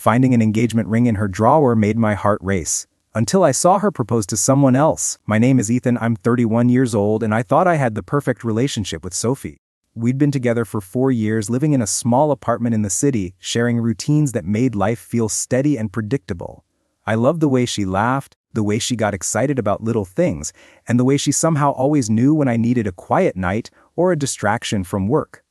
Finding an engagement ring in her drawer made my heart race. Until I saw her propose to someone else. My name is Ethan, I'm 31 years old, and I thought I had the perfect relationship with Sophie. We'd been together for 4 years, living in a small apartment in the city, sharing routines that made life feel steady and predictable. I loved the way she laughed, the way she got excited about little things, and the way she somehow always knew when I needed a quiet night or a distraction from work.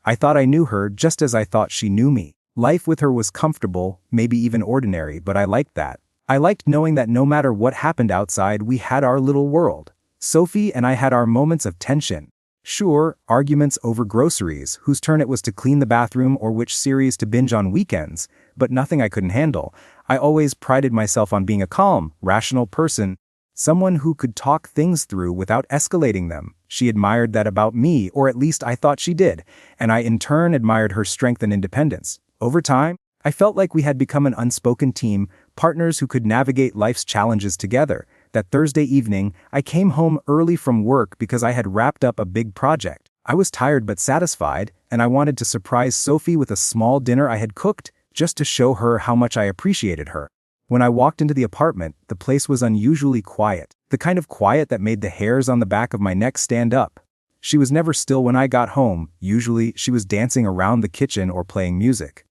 I thought I knew her just as I thought she knew me. Life with her was comfortable, maybe even ordinary, but I liked that. I liked knowing that no matter what happened outside, we had our little world. Sophie and I had our moments of tension. Sure, arguments over groceries, whose turn it was to clean the bathroom or which series to binge on weekends, but nothing I couldn't handle. I always prided myself on being a calm, rational person, someone who could talk things through without escalating them. She admired that about me, or at least I thought she did, and I in turn admired her strength and independence. Over time, I felt like we had become an unspoken team, partners who could navigate life's challenges together. That Thursday evening, I came home early from work because I had wrapped up a big project. I was tired but satisfied, and I wanted to surprise Sophie with a small dinner I had cooked, just to show her how much I appreciated her. When I walked into the apartment, the place was unusually quiet, the kind of quiet that made the hairs on the back of my neck stand up. She was never still when I got home. Usually, she was dancing around the kitchen or playing music.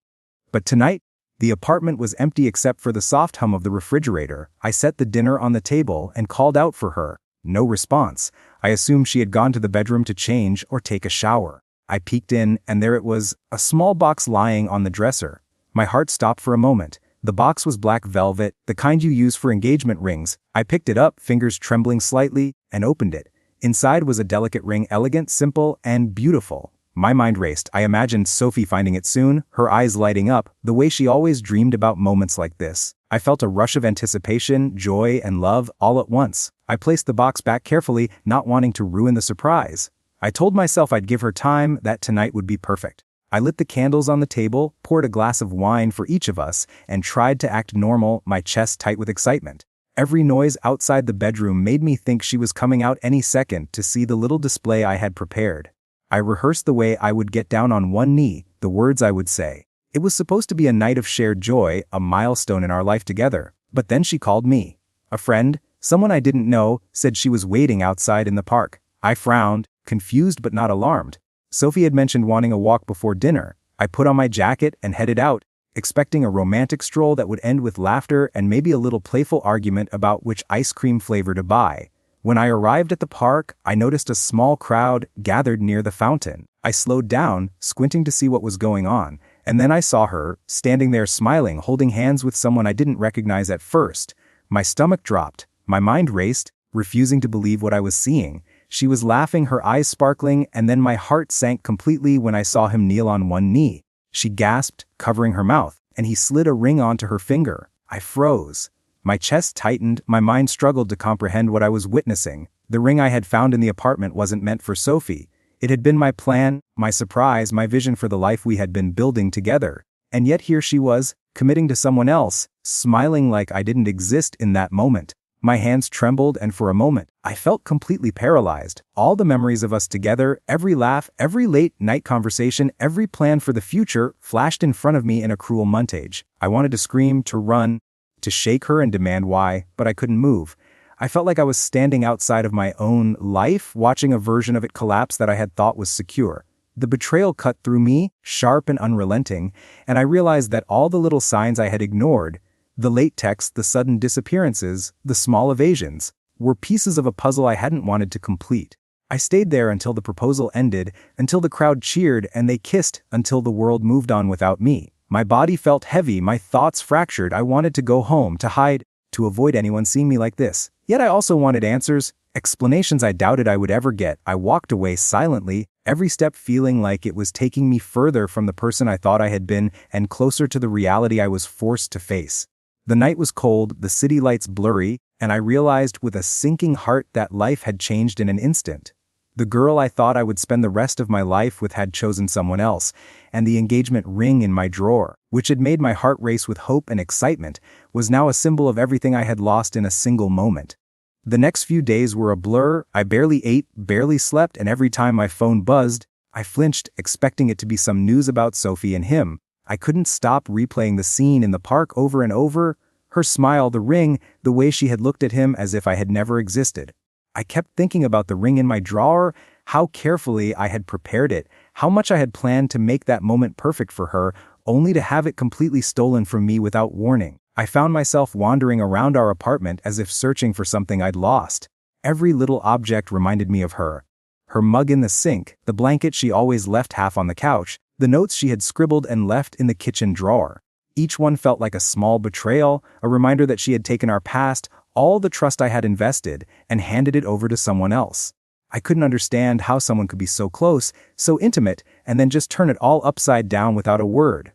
But tonight, the apartment was empty except for the soft hum of the refrigerator. I set the dinner on the table and called out for her. No response. I assumed she had gone to the bedroom to change or take a shower. I peeked in, and there it was, a small box lying on the dresser. My heart stopped for a moment. The box was black velvet, the kind you use for engagement rings. I picked it up, fingers trembling slightly, and opened it. Inside was a delicate ring, elegant, simple, and beautiful. My mind raced. I imagined Sophie finding it soon, her eyes lighting up, the way she always dreamed about moments like this. I felt a rush of anticipation, joy, and love all at once. I placed the box back carefully, not wanting to ruin the surprise. I told myself I'd give her time, that tonight would be perfect. I lit the candles on the table, poured a glass of wine for each of us, and tried to act normal, my chest tight with excitement. Every noise outside the bedroom made me think she was coming out any second to see the little display I had prepared. I rehearsed the way I would get down on one knee, the words I would say. It was supposed to be a night of shared joy, a milestone in our life together. But then she called me. A friend, someone I didn't know, said she was waiting outside in the park. I frowned, confused but not alarmed. Sophie had mentioned wanting a walk before dinner. I put on my jacket and headed out, expecting a romantic stroll that would end with laughter and maybe a little playful argument about which ice cream flavor to buy. When I arrived at the park, I noticed a small crowd gathered near the fountain. I slowed down, squinting to see what was going on, and then I saw her, standing there smiling, holding hands with someone I didn't recognize at first. My stomach dropped, my mind raced, refusing to believe what I was seeing. She was laughing, her eyes sparkling, and then my heart sank completely when I saw him kneel on one knee. She gasped, covering her mouth, and he slid a ring onto her finger. I froze. My chest tightened, my mind struggled to comprehend what I was witnessing. The ring I had found in the apartment wasn't meant for Sophie. It had been my plan, my surprise, my vision for the life we had been building together. And yet here she was, committing to someone else, smiling like I didn't exist in that moment. My hands trembled, and for a moment, I felt completely paralyzed. All the memories of us together, every laugh, every late-night conversation, every plan for the future flashed in front of me in a cruel montage. I wanted to scream, to run, to shake her and demand why, but I couldn't move. I felt like I was standing outside of my own life, watching a version of it collapse that I had thought was secure. The betrayal cut through me, sharp and unrelenting, and I realized that all the little signs I had ignored, the late texts, the sudden disappearances, the small evasions, were pieces of a puzzle I hadn't wanted to complete. I stayed there until the proposal ended, until the crowd cheered and they kissed, until the world moved on without me. My body felt heavy, my thoughts fractured. I wanted to go home, to hide, to avoid anyone seeing me like this. Yet I also wanted answers, explanations I doubted I would ever get. I walked away silently, every step feeling like it was taking me further from the person I thought I had been and closer to the reality I was forced to face. The night was cold, the city lights blurry, and I realized with a sinking heart that life had changed in an instant. The girl I thought I would spend the rest of my life with had chosen someone else, and the engagement ring in my drawer, which had made my heart race with hope and excitement, was now a symbol of everything I had lost in a single moment. The next few days were a blur. I barely ate, barely slept, and every time my phone buzzed, I flinched, expecting it to be some news about Sophie and him. I couldn't stop replaying the scene in the park over and over. Her smile, the ring, the way she had looked at him as if I had never existed. I kept thinking about the ring in my drawer, how carefully I had prepared it, how much I had planned to make that moment perfect for her, only to have it completely stolen from me without warning. I found myself wandering around our apartment as if searching for something I'd lost. Every little object reminded me of her. Her mug in the sink, the blanket she always left half on the couch, the notes she had scribbled and left in the kitchen drawer. Each one felt like a small betrayal, a reminder that she had taken our past, all the trust I had invested, and handed it over to someone else. I couldn't understand how someone could be so close, so intimate, and then just turn it all upside down without a word.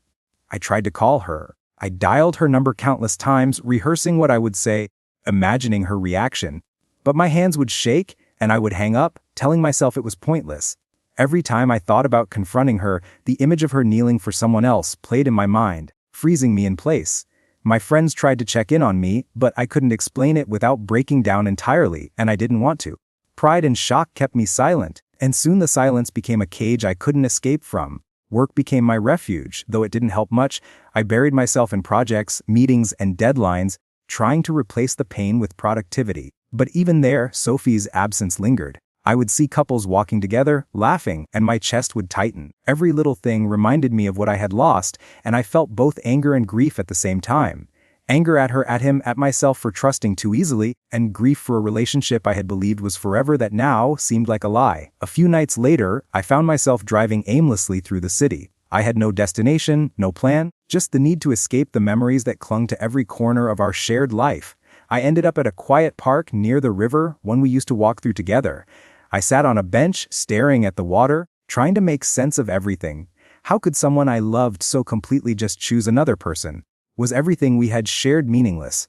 I tried to call her. I dialed her number countless times, rehearsing what I would say, imagining her reaction. But my hands would shake, and I would hang up, telling myself it was pointless. Every time I thought about confronting her, the image of her kneeling for someone else played in my mind, freezing me in place. My friends tried to check in on me, but I couldn't explain it without breaking down entirely, and I didn't want to. Pride and shock kept me silent, and soon the silence became a cage I couldn't escape from. Work became my refuge, though it didn't help much. I buried myself in projects, meetings, and deadlines, trying to replace the pain with productivity. But even there, Sophie's absence lingered. I would see couples walking together, laughing, and my chest would tighten. Every little thing reminded me of what I had lost, and I felt both anger and grief at the same time. Anger at her, at him, at myself for trusting too easily, and grief for a relationship I had believed was forever that now seemed like a lie. A few nights later, I found myself driving aimlessly through the city. I had no destination, no plan, just the need to escape the memories that clung to every corner of our shared life. I ended up at a quiet park near the river, one we used to walk through together. I sat on a bench, staring at the water, trying to make sense of everything. How could someone I loved so completely just choose another person? Was everything we had shared meaningless?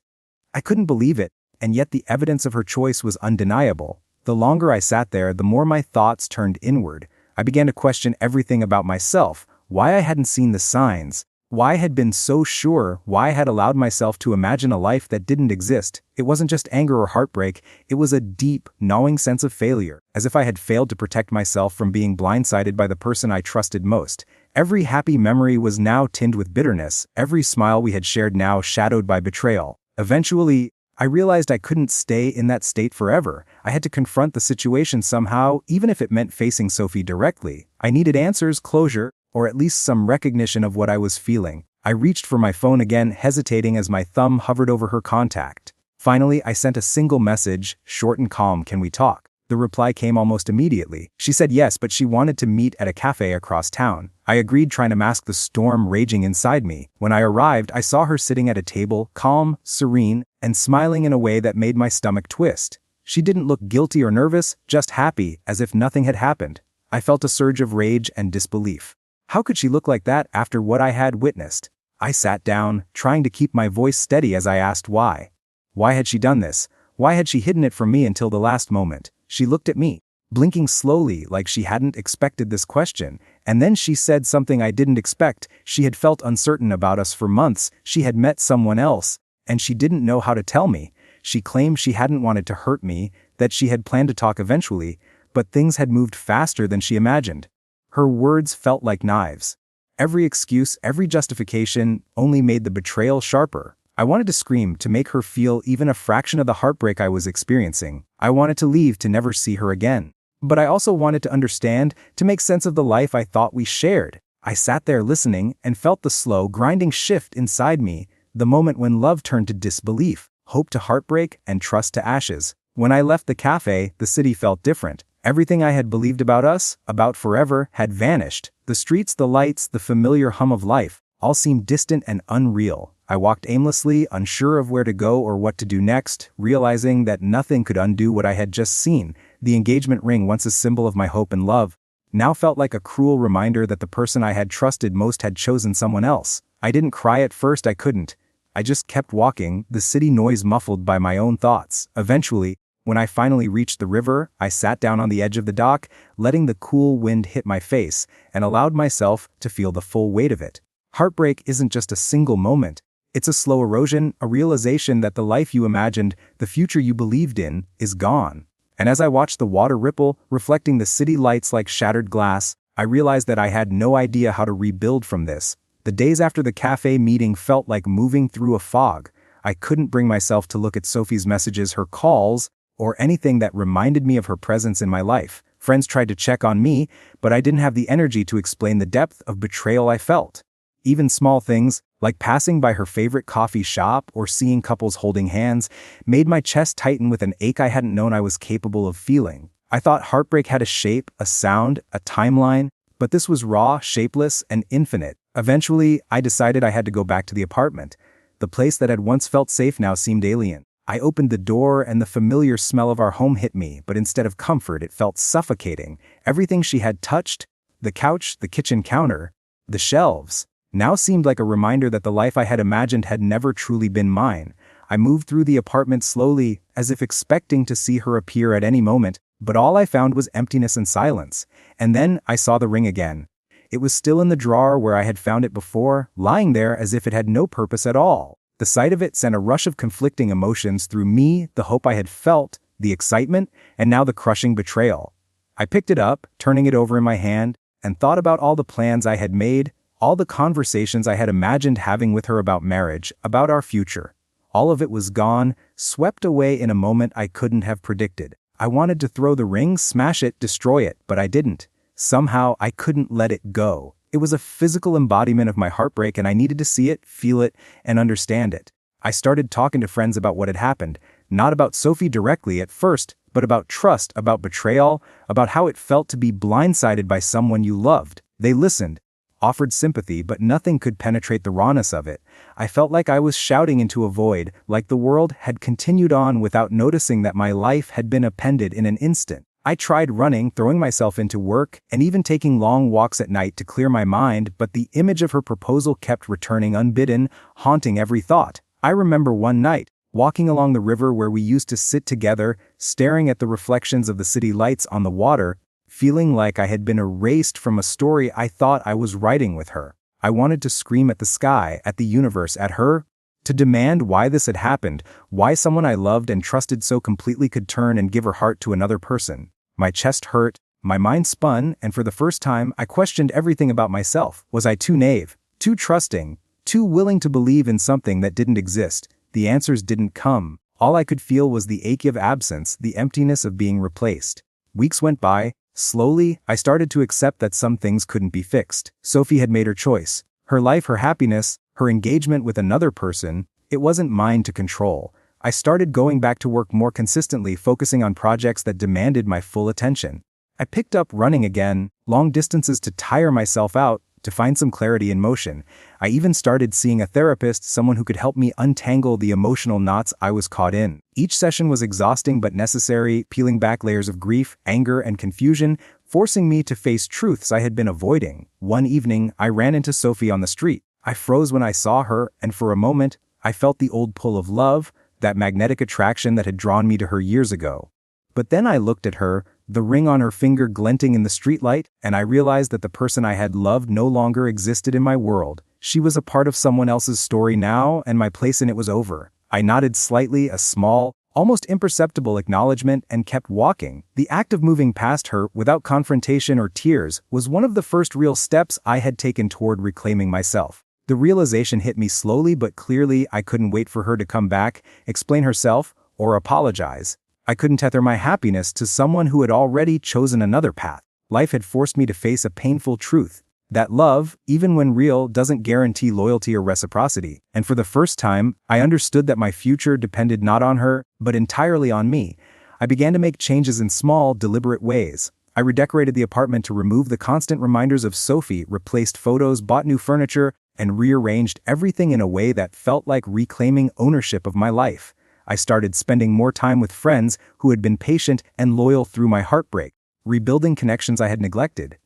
I couldn't believe it, and yet the evidence of her choice was undeniable. The longer I sat there, the more my thoughts turned inward. I began to question everything about myself, why I hadn't seen the signs, why I had been so sure, why I had allowed myself to imagine a life that didn't exist. It wasn't just anger or heartbreak, it was a deep, gnawing sense of failure, as if I had failed to protect myself from being blindsided by the person I trusted most. Every happy memory was now tinged with bitterness, every smile we had shared now shadowed by betrayal. Eventually, I realized I couldn't stay in that state forever. I had to confront the situation somehow, even if it meant facing Sophie directly. I needed answers, closure, or at least some recognition of what I was feeling. I reached for my phone again, hesitating as my thumb hovered over her contact. Finally, I sent a single message, short and calm, "Can we talk?" The reply came almost immediately. She said yes, but she wanted to meet at a cafe across town. I agreed, trying to mask the storm raging inside me. When I arrived, I saw her sitting at a table, calm, serene, and smiling in a way that made my stomach twist. She didn't look guilty or nervous, just happy, as if nothing had happened. I felt a surge of rage and disbelief. How could she look like that after what I had witnessed? I sat down, trying to keep my voice steady as I asked why. Why had she done this? Why had she hidden it from me until the last moment? She looked at me, blinking slowly like she hadn't expected this question, and then she said something I didn't expect. She had felt uncertain about us for months, she had met someone else, and she didn't know how to tell me. She claimed she hadn't wanted to hurt me, that she had planned to talk eventually, but things had moved faster than she imagined. Her words felt like knives. Every excuse, every justification only made the betrayal sharper. I wanted to scream, to make her feel even a fraction of the heartbreak I was experiencing. I wanted to leave, to never see her again. But I also wanted to understand, to make sense of the life I thought we shared. I sat there listening and felt the slow, grinding shift inside me, the moment when love turned to disbelief, hope to heartbreak, and trust to ashes. When I left the cafe, the city felt different. Everything I had believed about us, about forever, had vanished. The streets, the lights, the familiar hum of life, all seemed distant and unreal. I walked aimlessly, unsure of where to go or what to do next, realizing that nothing could undo what I had just seen. The engagement ring, once a symbol of my hope and love, now felt like a cruel reminder that the person I had trusted most had chosen someone else. I didn't cry at first, I couldn't. I just kept walking, the city noise muffled by my own thoughts. Eventually, when I finally reached the river, I sat down on the edge of the dock, letting the cool wind hit my face, and allowed myself to feel the full weight of it. Heartbreak isn't just a single moment. It's a slow erosion, a realization that the life you imagined, the future you believed in, is gone. And as I watched the water ripple, reflecting the city lights like shattered glass, I realized that I had no idea how to rebuild from this. The days after the cafe meeting felt like moving through a fog. I couldn't bring myself to look at Sophie's messages, her calls, or anything that reminded me of her presence in my life. Friends tried to check on me, but I didn't have the energy to explain the depth of betrayal I felt. Even small things, like passing by her favorite coffee shop or seeing couples holding hands, made my chest tighten with an ache I hadn't known I was capable of feeling. I thought heartbreak had a shape, a sound, a timeline, but this was raw, shapeless, and infinite. Eventually, I decided I had to go back to the apartment. The place that had once felt safe now seemed alien. I opened the door and the familiar smell of our home hit me, but instead of comfort, it felt suffocating. Everything she had touched, the couch, the kitchen counter, the shelves, now seemed like a reminder that the life I had imagined had never truly been mine. I moved through the apartment slowly, as if expecting to see her appear at any moment, but all I found was emptiness and silence. And then I saw the ring again. It was still in the drawer where I had found it before, lying there as if it had no purpose at all. The sight of it sent a rush of conflicting emotions through me, the hope I had felt, the excitement, and now the crushing betrayal. I picked it up, turning it over in my hand, and thought about all the plans I had made, all the conversations I had imagined having with her about marriage, about our future. All of it was gone, swept away in a moment I couldn't have predicted. I wanted to throw the ring, smash it, destroy it, but I didn't. Somehow I couldn't let it go. It was a physical embodiment of my heartbreak and I needed to see it, feel it, and understand it. I started talking to friends about what had happened, not about Sophie directly at first, but about trust, about betrayal, about how it felt to be blindsided by someone you loved. They listened, offered sympathy, but nothing could penetrate the rawness of it. I felt like I was shouting into a void, like the world had continued on without noticing that my life had been upended in an instant. I tried running, throwing myself into work, and even taking long walks at night to clear my mind, but the image of her proposal kept returning unbidden, haunting every thought. I remember one night, walking along the river where we used to sit together, staring at the reflections of the city lights on the water, feeling like I had been erased from a story I thought I was writing with her. I wanted to scream at the sky, at the universe, at her, to demand why this had happened, why someone I loved and trusted so completely could turn and give her heart to another person. My chest hurt, my mind spun, and for the first time, I questioned everything about myself. Was I too naive, too trusting, too willing to believe in something that didn't exist? The answers didn't come. All I could feel was the ache of absence, the emptiness of being replaced. Weeks went by. Slowly, I started to accept that some things couldn't be fixed. Sophie had made her choice. Her life, her happiness, her engagement with another person, it wasn't mine to control. I started going back to work more consistently, focusing on projects that demanded my full attention. I picked up running again, long distances to tire myself out, to find some clarity in motion. I even started seeing a therapist, someone who could help me untangle the emotional knots I was caught in. Each session was exhausting but necessary, peeling back layers of grief, anger, and confusion, forcing me to face truths I had been avoiding. One evening, I ran into Sophie on the street. I froze when I saw her, and for a moment, I felt the old pull of love, that magnetic attraction that had drawn me to her years ago. But then I looked at her, the ring on her finger glinting in the streetlight, and I realized that the person I had loved no longer existed in my world. She was a part of someone else's story now, and my place in it was over. I nodded slightly, a small, almost imperceptible acknowledgement, and kept walking. The act of moving past her, without confrontation or tears, was one of the first real steps I had taken toward reclaiming myself. The realization hit me slowly but clearly. I couldn't wait for her to come back, explain herself, or apologize. I couldn't tether my happiness to someone who had already chosen another path. Life had forced me to face a painful truth, that love, even when real, doesn't guarantee loyalty or reciprocity. And for the first time, I understood that my future depended not on her, but entirely on me. I began to make changes in small, deliberate ways. I redecorated the apartment to remove the constant reminders of Sophie, replaced photos, bought new furniture, and rearranged everything in a way that felt like reclaiming ownership of my life. I started spending more time with friends who had been patient and loyal through my heartbreak, rebuilding connections I had neglected.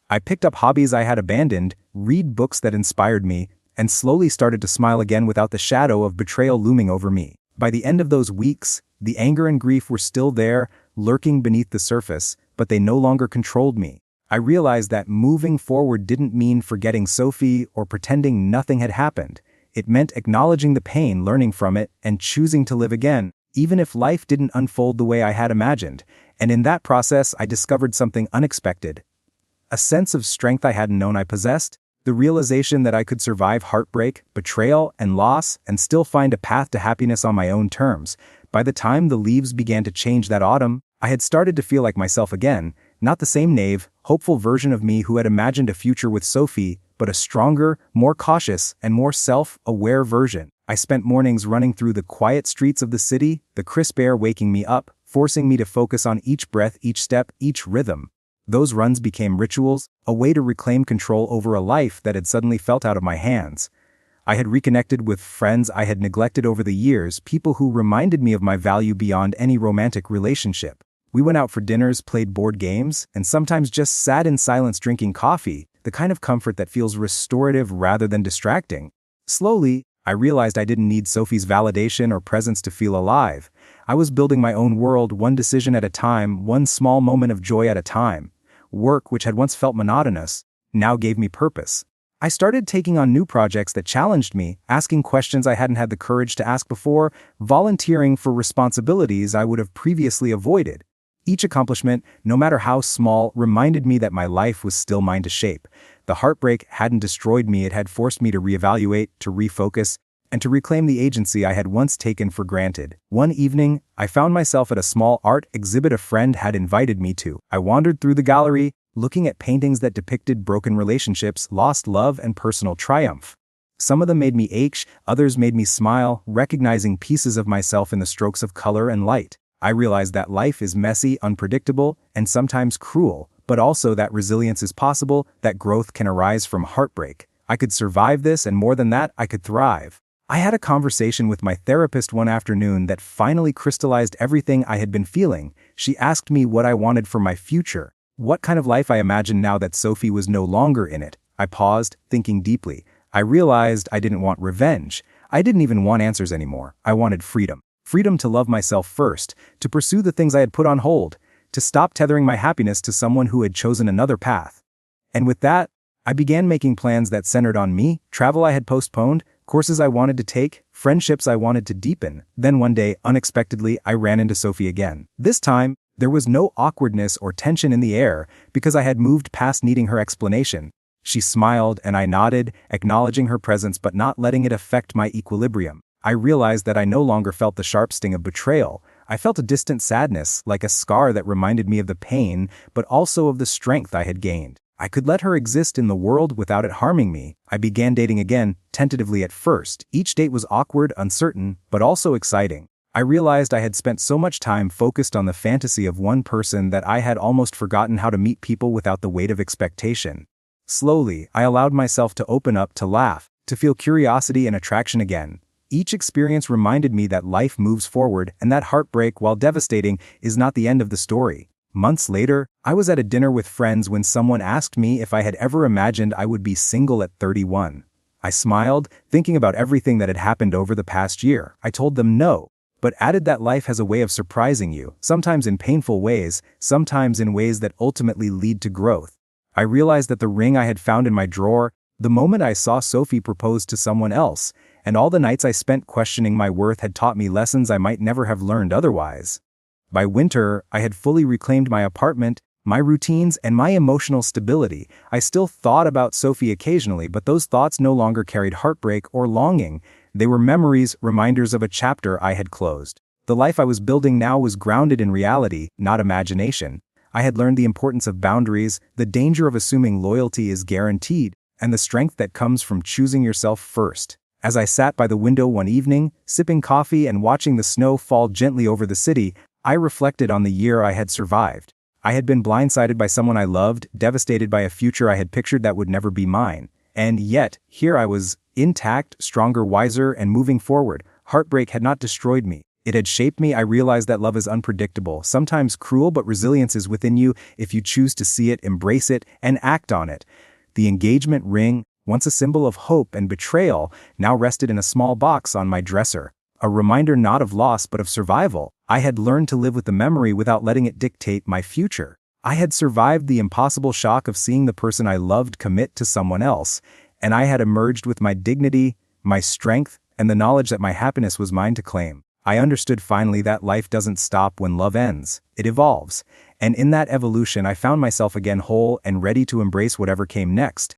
I picked up hobbies I had abandoned, read books that inspired me, and slowly started to smile again without the shadow of betrayal looming over me. By the end of those weeks, the anger and grief were still there, lurking beneath the surface, but they no longer controlled me. I realized that moving forward didn't mean forgetting Sophie or pretending nothing had happened. It meant acknowledging the pain, learning from it, and choosing to live again, even if life didn't unfold the way I had imagined. And in that process, I discovered something unexpected. A sense of strength I hadn't known I possessed. The realization that I could survive heartbreak, betrayal, and loss and still find a path to happiness on my own terms. By the time the leaves began to change that autumn, I had started to feel like myself again, not the same naive, hopeful version of me who had imagined a future with Sophie, but a stronger, more cautious, and more self-aware version. I spent mornings running through the quiet streets of the city, the crisp air waking me up, forcing me to focus on each breath, each step, each rhythm. Those runs became rituals, a way to reclaim control over a life that had suddenly felt out of my hands. I had reconnected with friends I had neglected over the years, people who reminded me of my value beyond any romantic relationship. We went out for dinners, played board games, and sometimes just sat in silence drinking coffee, the kind of comfort that feels restorative rather than distracting. Slowly, I realized I didn't need Sophie's validation or presence to feel alive. I was building my own world, one decision at a time, one small moment of joy at a time. Work, which had once felt monotonous, now gave me purpose. I started taking on new projects that challenged me, asking questions I hadn't had the courage to ask before, volunteering for responsibilities I would have previously avoided. Each accomplishment, no matter how small, reminded me that my life was still mine to shape. The heartbreak hadn't destroyed me, it had forced me to reevaluate, to refocus, and to reclaim the agency I had once taken for granted. One evening, I found myself at a small art exhibit a friend had invited me to. I wandered through the gallery, looking at paintings that depicted broken relationships, lost love, and personal triumph. Some of them made me ache, others made me smile, recognizing pieces of myself in the strokes of color and light. I realized that life is messy, unpredictable, and sometimes cruel, but also that resilience is possible, that growth can arise from heartbreak. I could survive this, and more than that, I could thrive. I had a conversation with my therapist one afternoon that finally crystallized everything I had been feeling. She asked me what I wanted for my future, what kind of life I imagined now that Sophie was no longer in it. I paused, thinking deeply. I realized I didn't want revenge. I didn't even want answers anymore. I wanted freedom. Freedom to love myself first, to pursue the things I had put on hold, to stop tethering my happiness to someone who had chosen another path. And with that, I began making plans that centered on me, travel I had postponed, courses I wanted to take, friendships I wanted to deepen. Then one day, unexpectedly, I ran into Sophie again. This time, there was no awkwardness or tension in the air because I had moved past needing her explanation. She smiled and I nodded, acknowledging her presence but not letting it affect my equilibrium. I realized that I no longer felt the sharp sting of betrayal. I felt a distant sadness, like a scar that reminded me of the pain, but also of the strength I had gained. I could let her exist in the world without it harming me. I began dating again, tentatively at first. Each date was awkward, uncertain, but also exciting. I realized I had spent so much time focused on the fantasy of one person that I had almost forgotten how to meet people without the weight of expectation. Slowly, I allowed myself to open up, to laugh, to feel curiosity and attraction again. Each experience reminded me that life moves forward and that heartbreak, while devastating, is not the end of the story. Months later, I was at a dinner with friends when someone asked me if I had ever imagined I would be single at 31. I smiled, thinking about everything that had happened over the past year. I told them no, but added that life has a way of surprising you, sometimes in painful ways, sometimes in ways that ultimately lead to growth. I realized that the ring I had found in my drawer, the moment I saw Sophie propose to someone else, and all the nights I spent questioning my worth had taught me lessons I might never have learned otherwise. By winter, I had fully reclaimed my apartment, my routines, and my emotional stability. I still thought about Sophie occasionally, but those thoughts no longer carried heartbreak or longing. They were memories, reminders of a chapter I had closed. The life I was building now was grounded in reality, not imagination. I had learned the importance of boundaries, the danger of assuming loyalty is guaranteed, and the strength that comes from choosing yourself first. As I sat by the window one evening, sipping coffee and watching the snow fall gently over the city, I reflected on the year I had survived. I had been blindsided by someone I loved, devastated by a future I had pictured that would never be mine. And yet, here I was, intact, stronger, wiser, and moving forward. Heartbreak had not destroyed me. It had shaped me. I realized that love is unpredictable, sometimes cruel, but resilience is within you if you choose to see it, embrace it, and act on it. The engagement ring, once a symbol of hope and betrayal, now rested in a small box on my dresser. A reminder not of loss but of survival. I had learned to live with the memory without letting it dictate my future. I had survived the impossible shock of seeing the person I loved commit to someone else, and I had emerged with my dignity, my strength, and the knowledge that my happiness was mine to claim. I understood finally that life doesn't stop when love ends. It evolves. And in that evolution I found myself again whole and ready to embrace whatever came next.